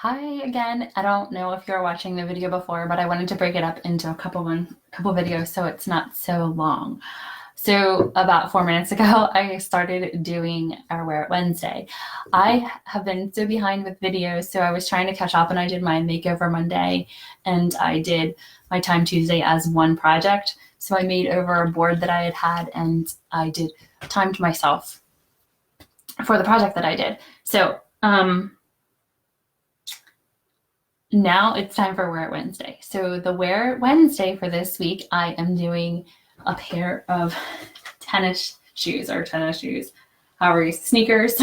Hi again. I don't know if you were watching the video before, but I wanted to break it up into a couple videos so it's not so long. So about 4 minutes ago, I started doing our Wear It Wednesday. I have been so behind with videos, so I was trying to catch up, and I did my Makeover Monday and I did my Time Tuesday as one project. So I made over a board that I had and I did timed myself for the project that I did. So now it's time for Wear It Wednesday. So the Wear It Wednesday for this week, I am doing a pair of tennis shoes, however, sneakers.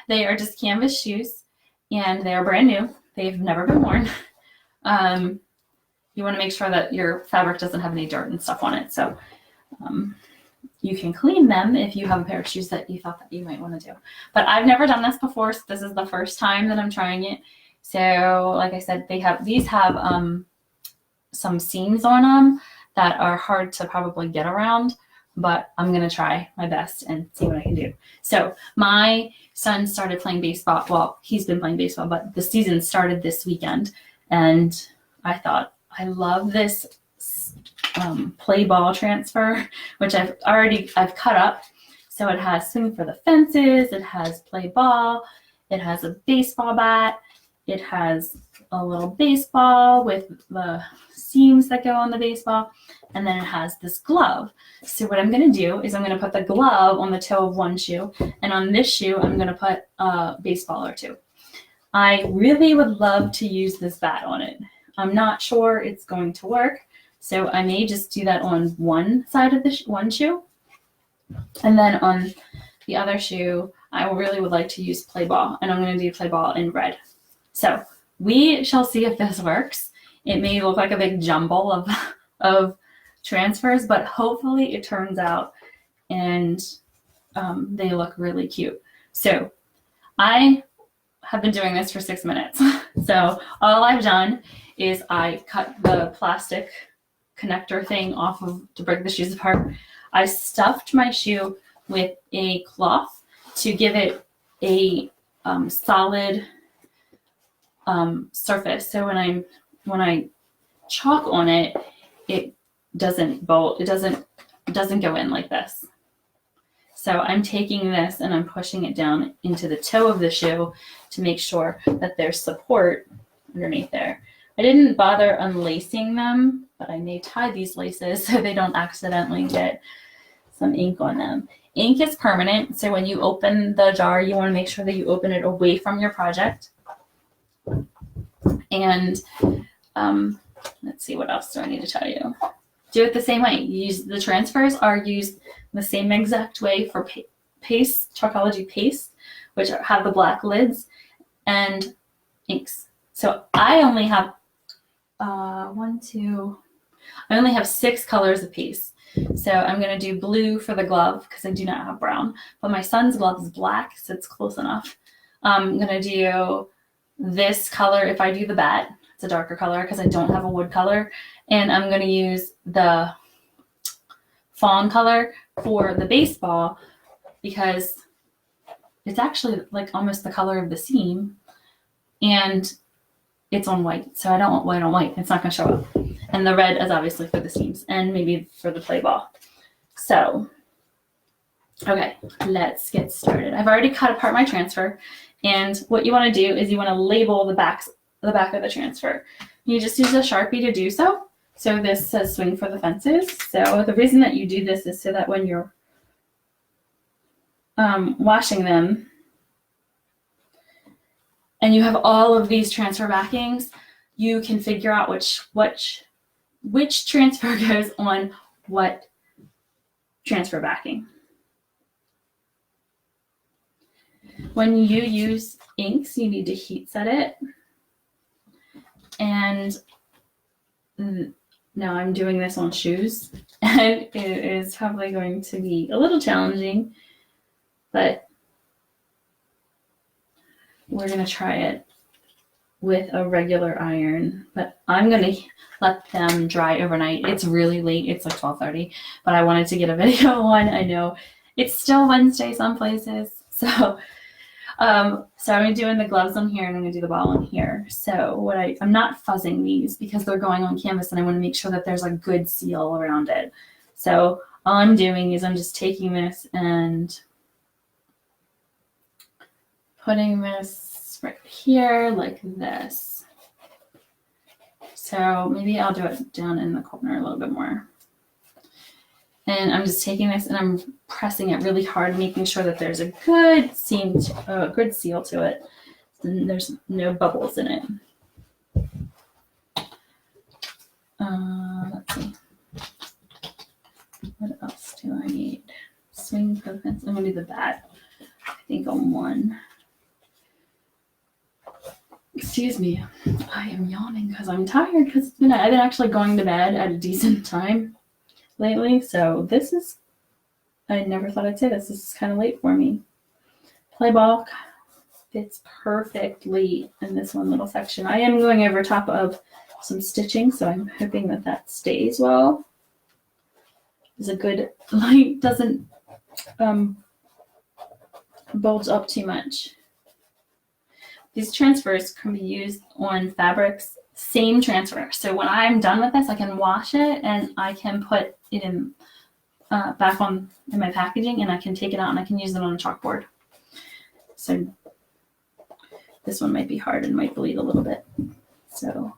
They are just canvas shoes and they are brand new. They've never been worn. You want to make sure that your fabric doesn't have any dirt and stuff on it. So you can clean them if you have a pair of shoes that you thought that you might want to do. But I've never done this before, so this is the first time that I'm trying it. So like I said, these have some seams on them that are hard to probably get around, but I'm going to try my best and see what I can do. So my son started playing baseball. Well, he's been playing baseball, but the season started this weekend. And I thought, I love this play ball transfer, which I've cut up. So it has swing for the fences. It has play ball. It has a baseball bat. It has a little baseball with the seams that go on the baseball, and then it has this glove. So what I'm going to do is I'm going to put the glove on the toe of one shoe, and on this shoe I'm going to put a baseball or two. I really would love to use this bat on it. I'm not sure it's going to work, so I may just do that on one side of the one shoe, and then on the other shoe I really would like to use play ball, and I'm going to do play ball in red. So we shall see if this works. It may look like a big jumble of transfers, but hopefully it turns out and they look really cute. So I have been doing this for 6 minutes. So all I've done is I cut the plastic connector thing off to break the shoes apart. I stuffed my shoe with a cloth to give it a solid surface. So when I chalk on it, it doesn't bolt. It doesn't go in like this. So I'm taking this and I'm pushing it down into the toe of the shoe to make sure that there's support underneath there. I didn't bother unlacing them, but I may tie these laces so they don't accidentally get some ink on them. Ink is permanent, so when you open the jar, you want to make sure that you open it away from your project. And let's see, what else do I need to tell you? Do it the same way. The transfers are used the same exact way for paste, Chalkology paste, which have the black lids, and inks. So I only have I only have 6 colors of paste. So I'm going to do blue for the glove because I do not have brown, but my son's glove is black, so it's close enough. I'm going to do this color if I do the bat. It's a darker color because I don't have a wood color. And I'm going to use the fawn color for the baseball because it's actually like almost the color of the seam. And it's on white, so I don't want white on white. It's not going to show up. And the red is obviously for the seams and maybe for the play ball. So, okay, let's get started. I've already cut apart my transfer. And what you want to do is you want to label the back of the transfer. You just use a Sharpie to do so. So this says swing for the fences. So the reason that you do this is so that when you're washing them and you have all of these transfer backings, you can figure out which transfer goes on what transfer backing. When you use inks, you need to heat set it. And now I'm doing this on shoes, and it is probably going to be a little challenging, but we're going to try it with a regular iron. But I'm going to let them dry overnight. It's really late. It's like 12:30, but I wanted to get a video on. I know it's still Wednesday some places, so So I'm doing the gloves on here and I'm gonna do the ball on here. So I'm not fuzzing these because they're going on canvas and I want to make sure that there's a good seal around it. So all I'm doing is I'm just taking this and putting this right here like this. So maybe I'll do it down in the corner a little bit more. And I'm just taking this and I'm pressing it really hard, making sure that there's a good seam, good seal to it. And there's no bubbles in it. Let's see. What else do I need? Swing pokemons. I'm gonna do the bat. I think on one. Excuse me. I am yawning because I'm tired because I've been actually going to bed at a decent time lately. So this is, I never thought I'd say this. This is kind of late for me. Play ball fits perfectly in this one little section. I am going over top of some stitching, so I'm hoping that that stays well. It's a good light, doesn't bulge up too much. These transfers can be used on fabrics, same transfer. So when I'm done with this, I can wash it and I can put it in back on in my packaging, and I can take it out and I can use it on a chalkboard. So this one might be hard and might bleed a little bit. So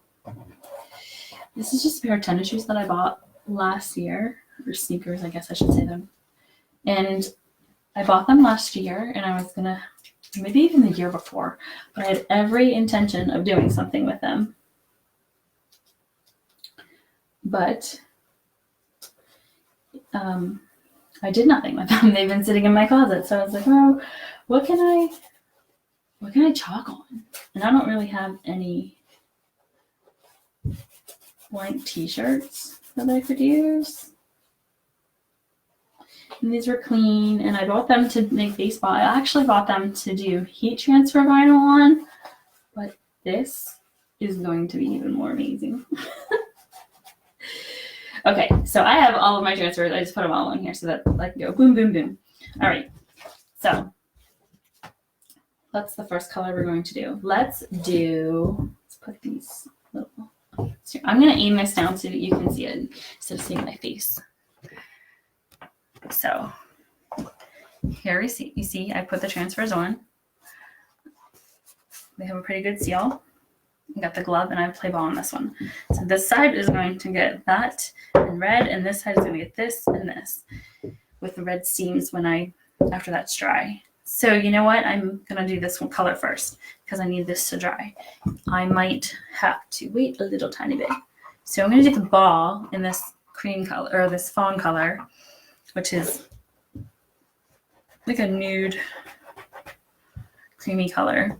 this is just a pair of tennis shoes that I bought last year, or sneakers, I guess I should say them. And I bought them last year and I was gonna, maybe even the year before, but I had every intention of doing something with them. But I did nothing with them. They've been sitting in my closet. So I was like, oh, what can I chalk on? And I don't really have any blank t-shirts that I could use. And these were clean, and I bought them to make baseball. I actually bought them to do heat transfer vinyl on, but this is going to be even more amazing. Okay, so I have all of my transfers. I just put them all on here so that I can go boom, boom, boom. All right, so that's the first color we're going to do. Let's put these little, so I'm gonna aim this down so that you can see it instead of seeing my face. So here you see I put the transfers on. They have a pretty good seal. I got the glove and I play ball on this one. So this side is going to get that in red, and this side is going to get this and this with the red seams after that's dry. So you know what? I'm going to do this one color first because I need this to dry. I might have to wait a little tiny bit. So I'm going to do the ball in this cream color, or this fawn color, which is like a nude creamy color.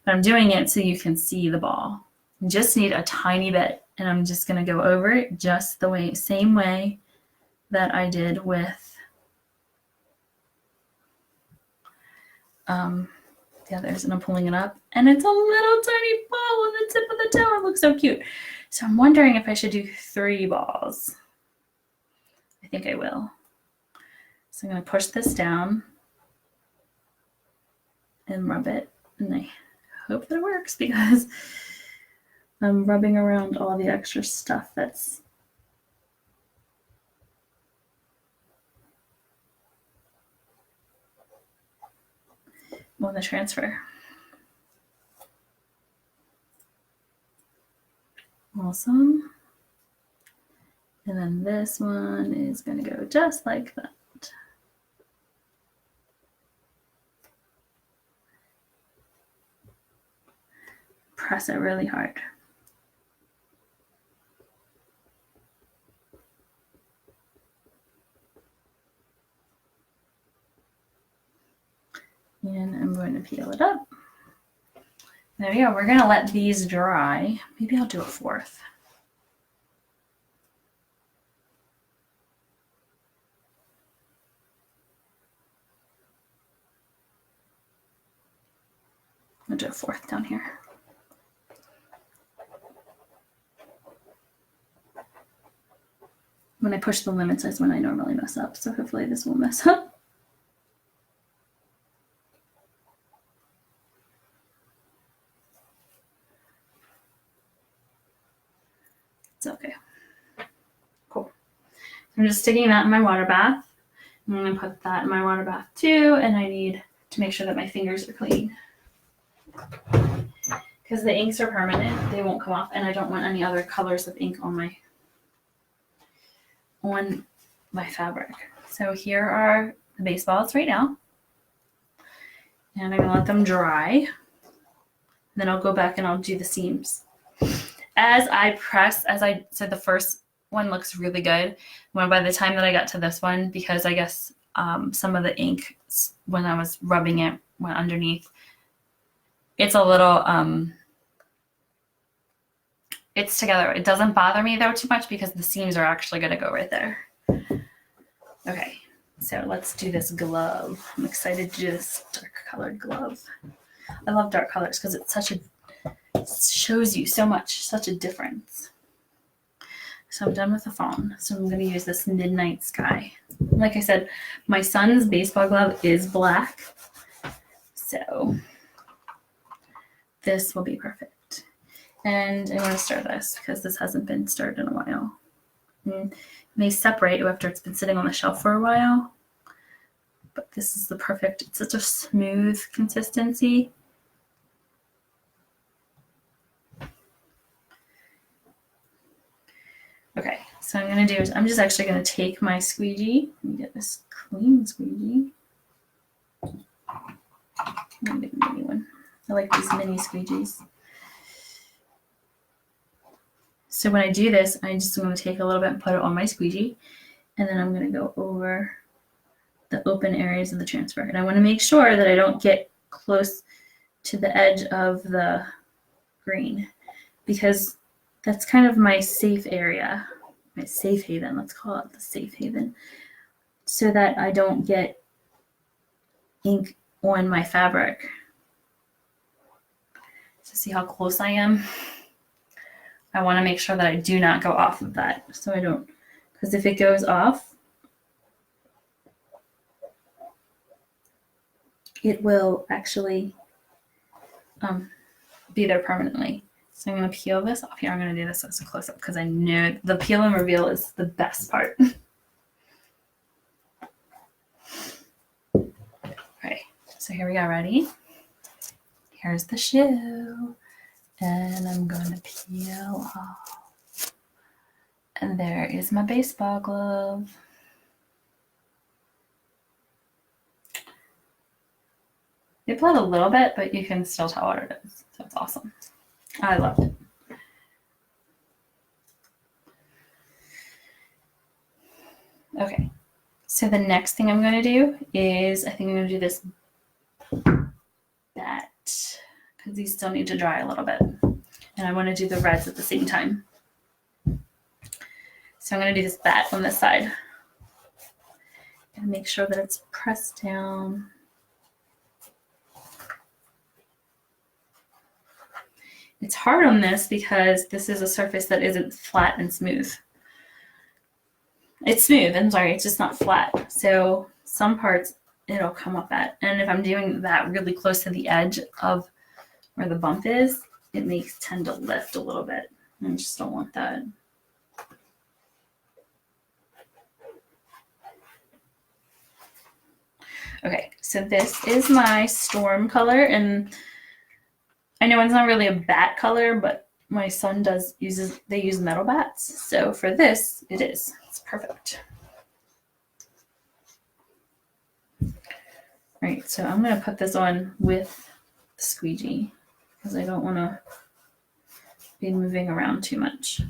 But I'm doing it so you can see the ball. You just need a tiny bit, and I'm just going to go over it just the same way that I did with the others. And I'm pulling it up, and it's a little tiny ball on the tip of the toe. It looks so cute. So I'm wondering if I should do 3 balls. I think I will. So I'm going to push this down and rub it, and I hope that it works because I'm rubbing around all the extra stuff that's on the transfer. Awesome. And then this one is going to go just like that. Press it really hard. And I'm going to peel it up. There we go. We're going to let these dry. Maybe I'll do a 4th. I'll do a 4th down here. When I push the limits is when I normally mess up, so hopefully this won't mess up. It's okay. Cool. I'm just sticking that in my water bath. I'm going to put that in my water bath too, and I need to make sure that my fingers are clean. Because the inks are permanent, they won't come off, and I don't want any other colors of ink on my fabric. So here are the baseballs right now. And I'm going to let them dry. Then I'll go back and I'll do the seams. As I said, the first one looks really good. When by the time that I got to this one, because I guess some of the ink, when I was rubbing it, went underneath. It's a little, it's together. It doesn't bother me though too much because the seams are actually going to go right there. Okay, so let's do this glove. I'm excited to do this dark colored glove. I love dark colors because it shows you so much, such a difference. So I'm done with the phone. So I'm going to use this Midnight Sky. Like I said, my son's baseball glove is black. So this will be perfect. And I'm going to stir this because this hasn't been stirred in a while. And it may separate after it's been sitting on the shelf for a while. But this is the perfect, it's such a smooth consistency. Okay, so I'm going to do is I'm just actually going to take my squeegee. Let me get this clean squeegee. I'm going to get a mini one. I like these mini squeegees. So when I do this, I'm just going to take a little bit and put it on my squeegee. And then I'm going to go over the open areas of the transfer. And I want to make sure that I don't get close to the edge of the green because that's kind of my safe area, my safe haven, let's call it the safe haven, so that I don't get ink on my fabric. So see how close I am? I want to make sure that I do not go off of that. So I don't, because if it goes off, it will actually be there permanently. So I'm going to peel this off here. I'm going to do this as a close-up because I know the peel and reveal is the best part. Okay, so here we go. Ready? Here's the shoe. And I'm going to peel off. And there is my baseball glove. It bled a little bit, but you can still tell what it is. So it's awesome. I loved it. Okay, so the next thing I'm going to do is I think I'm going to do this bat because these still need to dry a little bit. And I want to do the reds at the same time. So I'm going to do this bat on this side. And make sure that it's pressed down. It's hard on this because this is a surface that isn't flat and smooth. It's smooth, I'm sorry, it's just not flat. So some parts it'll come up at. And if I'm doing that really close to the edge of where the bump is, it may tend to lift a little bit. I just don't want that. Okay, so this is my storm color, and I know it's not really a bat color, but my son they use metal bats. So for this, it's perfect. Right, so I'm going to put this on with the squeegee because I don't want to be moving around too much.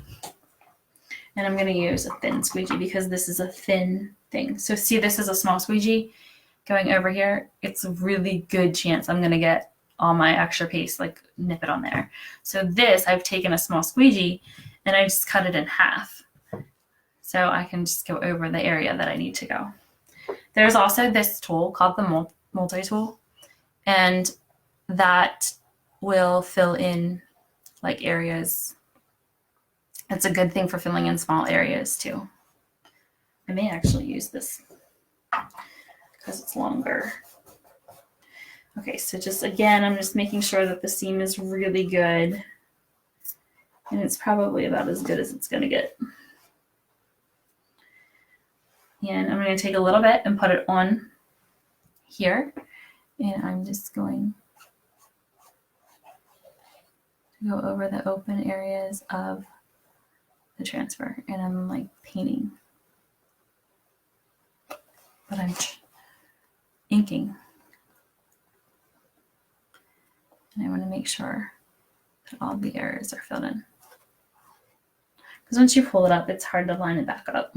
And I'm going to use a thin squeegee because this is a thin thing. So see, this is a small squeegee going over here. It's a really good chance I'm going to get all my extra paste, like nip it on there. So this, I've taken a small squeegee and I just cut it in half. So I can just go over the area that I need to go. There's also this tool called the multi-tool, and that will fill in like areas. It's a good thing for filling in small areas too. I may actually use this because it's longer. Okay, so just again, I'm just making sure that the seam is really good. And it's probably about as good as it's going to get. And I'm going to take a little bit and put it on here. And I'm just going to go over the open areas of the transfer. And I'm like painting. But I'm inking. And I want to make sure that all the areas are filled in. Because once you pull it up, it's hard to line it back up.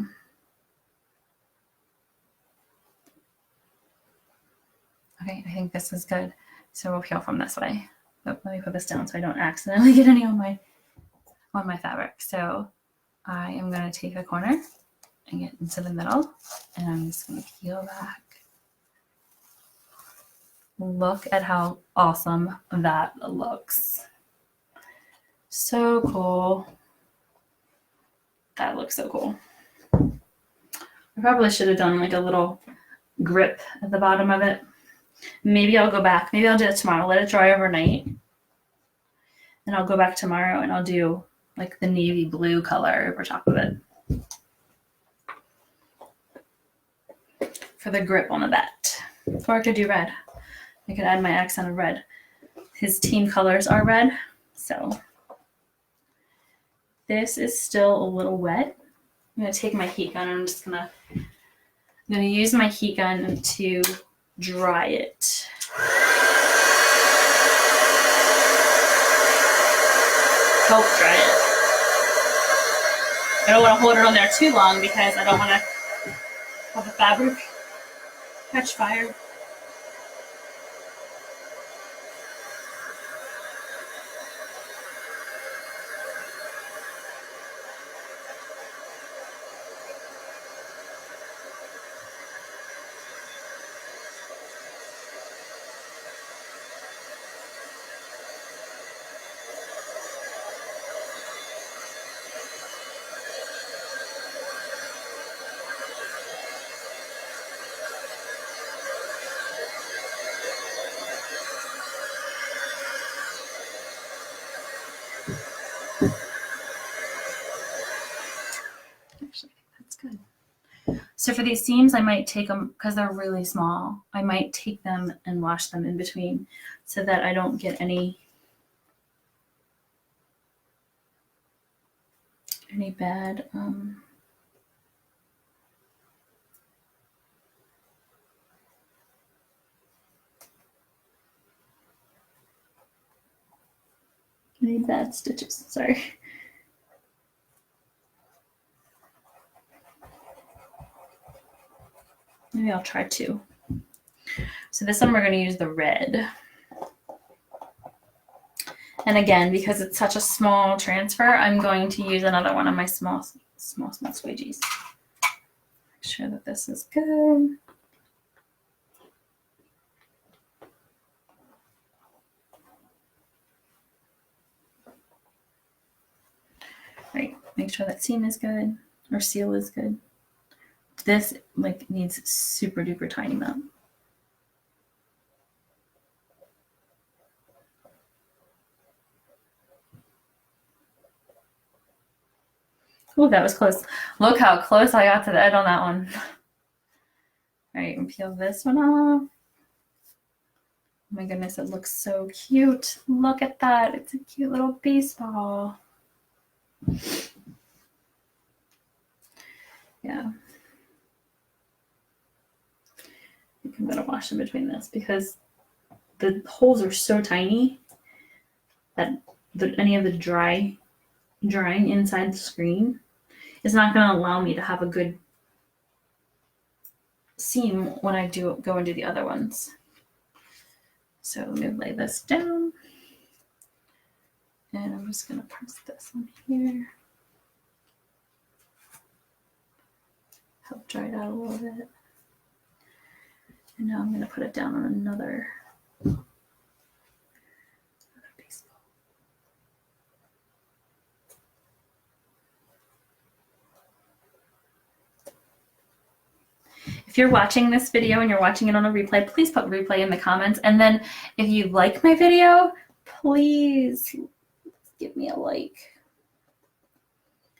Okay, I think this is good. So we'll peel from this way. Oh, let me put this down so I don't accidentally get any on my fabric. So I am going to take the corner and get into the middle, and I'm just going to peel back. Look at how awesome that looks. So cool. That looks so cool. I probably should have done like a little grip at the bottom of it. Maybe I'll go back. Maybe I'll do it tomorrow. Let it dry overnight. And I'll go back tomorrow and I'll do like the navy blue color over top of it. For the grip on the bat. Or I could do red. I could add my accent of red. His team colors are red. So this is still a little wet. I'm going to take my heat gun and I'm just going to use my heat gun to dry it. Help dry it. I don't want to hold it on there too long because I don't want to have the fabric catch fire. Actually, I think that's good. So for these seams, I might take them, because they're really small, I might take them and wash them in between so that I don't get any bad stitches. Sorry. Maybe I'll try two. So this one we're going to use the red. And again, because it's such a small transfer, I'm going to use another one of my small squeegees. Make sure that this is good. Right, make sure that seam is good, or seal is good. This like needs super duper tiny amount. Oh, that was close. Look how close I got to the edge on that one. All right, and peel this one off. Oh my goodness, it looks so cute. Look at that. It's a cute little baseball. Yeah. I'm going to wash in between this because the holes are so tiny that any of the drying inside the screen is not going to allow me to have a good seam when I go and do the other ones. So let me lay this down. And I'm just going to press this on here. Help dry it out a little bit. And now I'm going to put it down on another baseball. If you're watching this video and you're watching it on a replay, please put replay in the comments. And then if you like my video, please give me a like.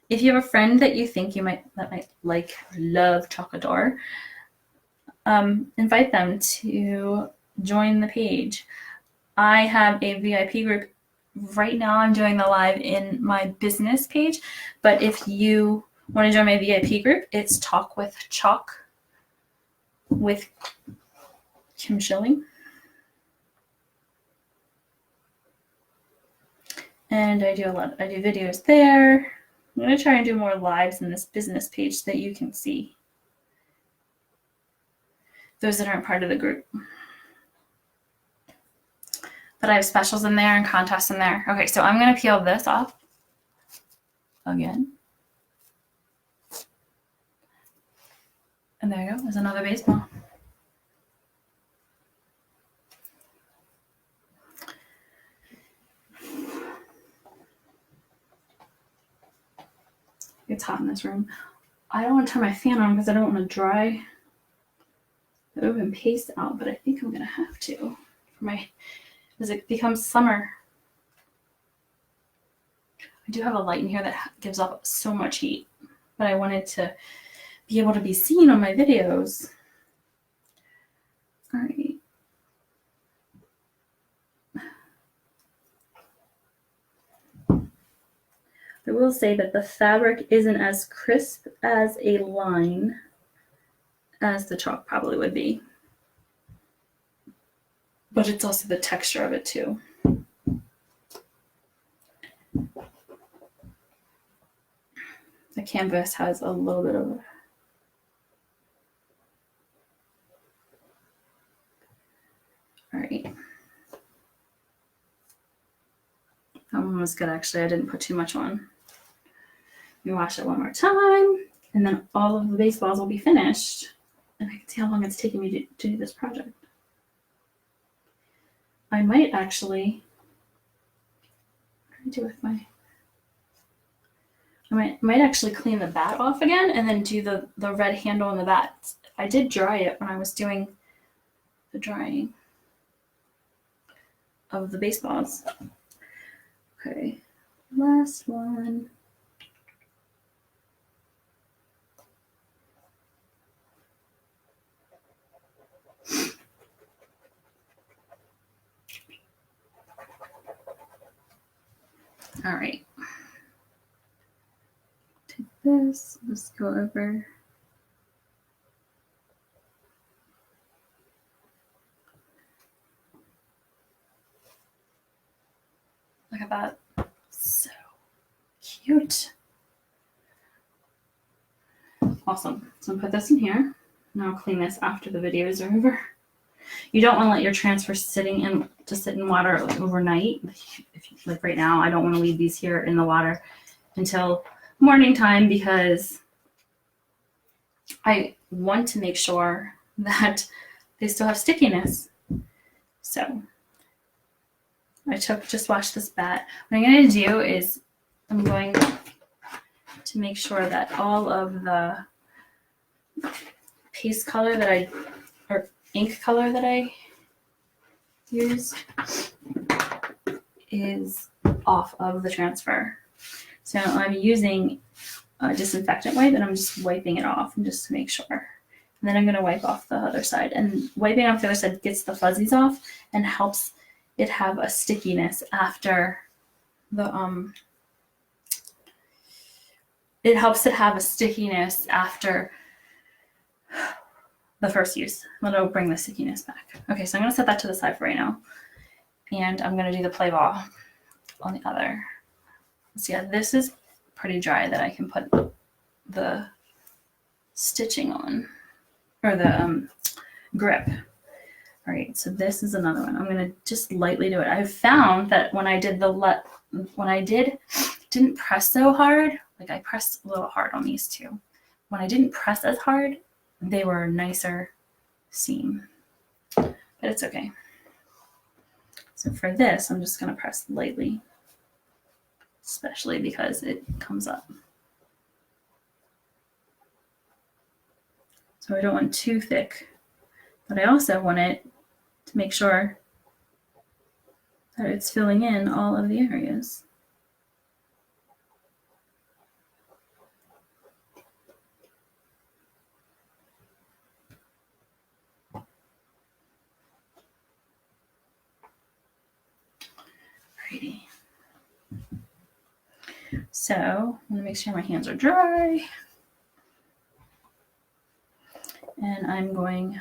If you have a friend that you think that might like or love Chocador, invite them to join the page. I have a VIP group. Right now I'm doing the live in my business page, but if you want to join my VIP group, it's Talk with Chalk with Kim Schilling. And I do videos there. I'm going to try and do more lives in this business page so that you can see those that aren't part of the group. But I have specials in there and contests in there. Okay, so I'm going to peel this off again. And there you go. There's another baseball. It's hot in this room. I don't want to turn my fan on because I don't want to dry the open paste out, but I think I'm going to have to as it becomes summer. I do have a light in here that gives off so much heat, but I wanted to be able to be seen on my videos. All right. I will say that the fabric isn't as crisp as a line as the chalk probably would be. But it's also the texture of it too. The canvas has a little bit of all right. That one was good actually. I didn't put too much on. We wash it one more time, and then all of the baseballs will be finished. And I can see how long it's taking me to do this project. I might actually I might actually clean the bat off again and then do the red handle on the bat. I did dry it when I was doing the drying of the baseballs. Okay, last one. All right. Take this, let's go over. Look at that. So cute. Awesome. So I'm gonna put this in here. Now I'll clean this after the videos are over. You don't want to let your transfer sit in water overnight. Like right now, I don't want to leave these here in the water until morning time because I want to make sure that they still have stickiness. So I just washed this bat. What I'm going to do is I'm going to make sure that all of the paste color or ink color that I use is off of the transfer. So I'm using a disinfectant wipe and I'm just wiping it off and just to make sure. And then I'm going to wipe off the other side. And wiping off the other side gets the fuzzies off and helps it have a stickiness after the it helps it have a stickiness after the first use. It'll bring the stickiness back. Okay, so I'm going to set that to the side for right now. And I'm going to do the play ball on the other. So yeah, this is pretty dry that I can put the stitching on, or the grip. All right, so this is another one. I'm going to just lightly do it. I've found that when I did didn't press so hard, like I pressed a little hard on these two. When I didn't press as hard, they were a nicer seam, but it's okay. So for this, I'm just going to press lightly, especially because it comes up. So I don't want too thick, but I also want it to make sure that it's filling in all of the areas. pretty. So I'm gonna make sure my hands are dry. And I'm going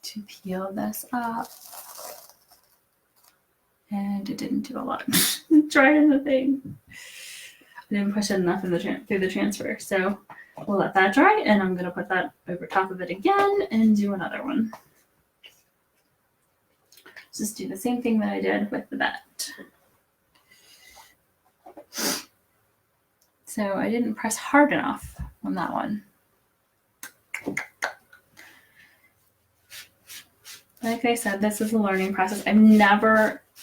to peel this up. And it didn't do a lot. Dry in the thing. I didn't push it enough in the through the transfer. So we'll let that dry, and I'm gonna put that over top of it again and do another one. Just do the same thing that I did with the bat. So I didn't press hard enough on that one. Like I said, this is a learning process. I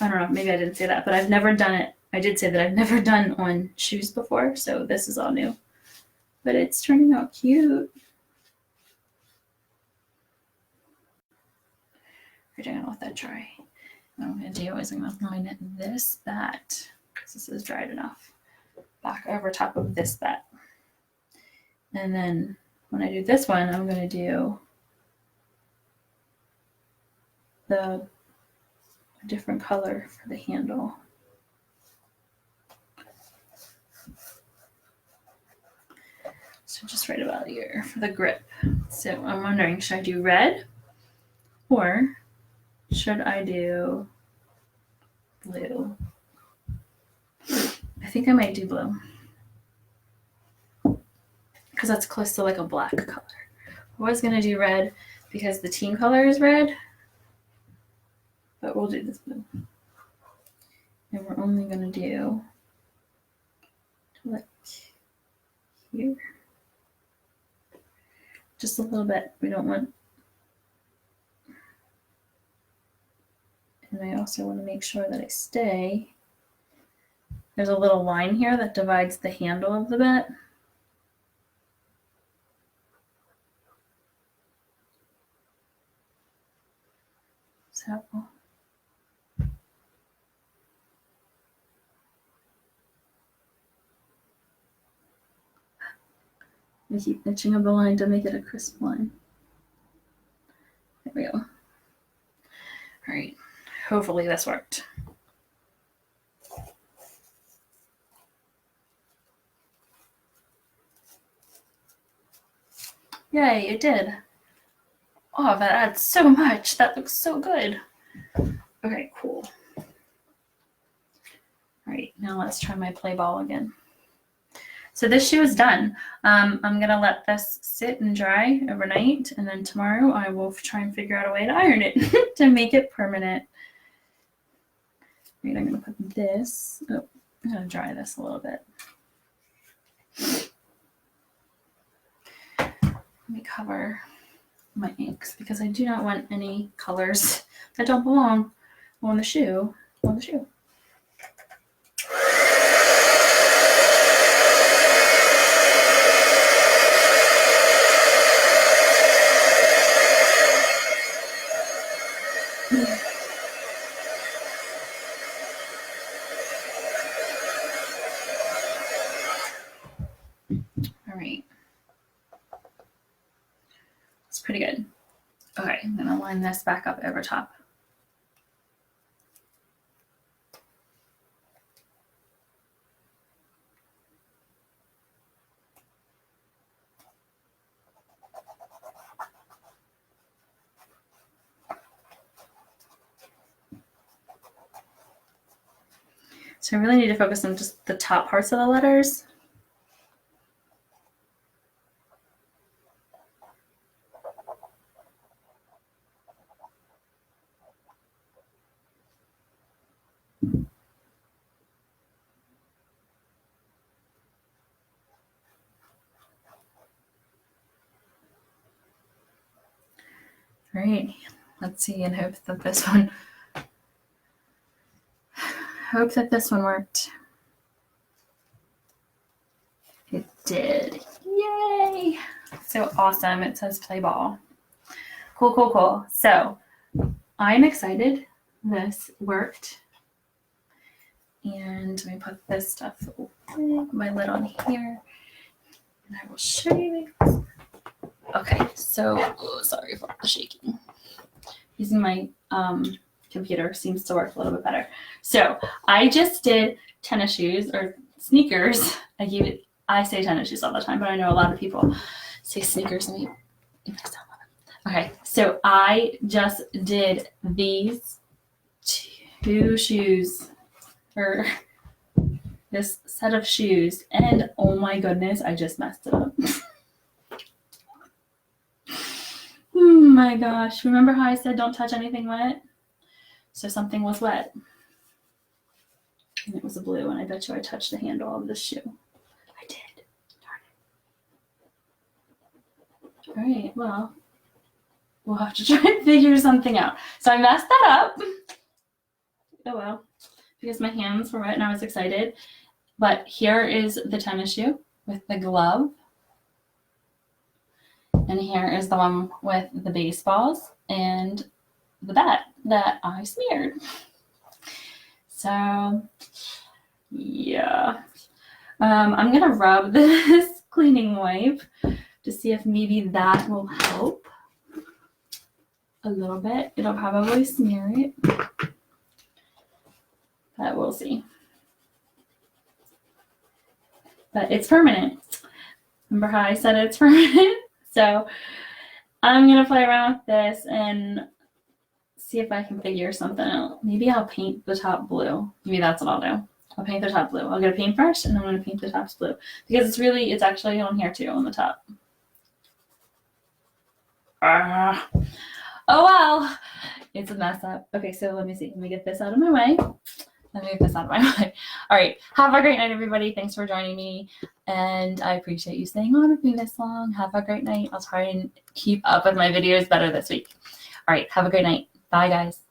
don't know, maybe I didn't say that, but I've never done it. I did say that I've never done on shoes before, so this is all new. But it's turning out cute. We're gonna let that dry. What I'm gonna do is I'm gonna line this bat, because this is dried enough, back over top of this bat. And then when I do this one, I'm gonna do a different color for the handle. So just right about here for the grip. So I'm wondering, should I do red or should I do blue? I think I might do blue because that's close to like a black color. I was gonna do red because the team color is red, but we'll do this blue. And we're only gonna do like here. Just a little bit. We don't want, and I also want to make sure that I stay. There's a little line here that divides the handle of the bat. So I keep itching up the line to make it a crisp line. There we go. All right, hopefully this worked. Yay, it did. Oh, that adds so much. That looks so good. Okay, cool. All right, now let's try my play ball again. So this shoe is done. I'm gonna let this sit and dry overnight, and then tomorrow I will try and figure out a way to iron it to make it permanent. Right, I'm gonna put this, I'm gonna dry this a little bit. Let me cover my inks because I do not want any colors that don't belong on the shoe. All right. It's pretty good. Okay, I'm gonna line this back up over top. So I really need to focus on just the top parts of the letters. All right, let's see and hope that this one worked. It did. Yay! So awesome. It says play ball. Cool. So I'm excited. This worked. And let me put this stuff away, my lid on here. And I will show you. Okay, so sorry for the shaking. Using my computer seems to work a little bit better. So I just did tennis shoes or sneakers. I say tennis shoes all the time, but I know a lot of people say sneakers and okay, so I just did these 2 shoes, or this set of shoes, and oh my goodness, I just messed it up. Oh my gosh, remember how I said don't touch anything wet? So something was wet. And it was a blue, and I bet you I touched the handle of this shoe. I did. Darn it. All right, well, we'll have to try and figure something out. So I messed that up. Oh well, because my hands were wet and I was excited. But here is the tennis shoe with the glove. And here is the one with the baseballs and the bat that I smeared. So, yeah. I'm going to rub this cleaning wipe to see if maybe that will help a little bit. It'll probably smear it, but we'll see. But it's permanent. Remember how I said it's permanent? So I'm going to play around with this and see if I can figure something out. Maybe I'll paint the top blue. Maybe that's what I'll do. I'll paint the top blue. I'll get a paintbrush and I'm going to paint the tops blue. Because it's actually on here too, on the top. Oh well. It's a mess up. Okay, so let me see. Let me get this out of my way. Let me get this out of my way. All right. Have a great night, everybody. Thanks for joining me. And I appreciate you staying on with me this long. Have a great night. I'll try and keep up with my videos better this week. All right. Have a great night. Bye, guys.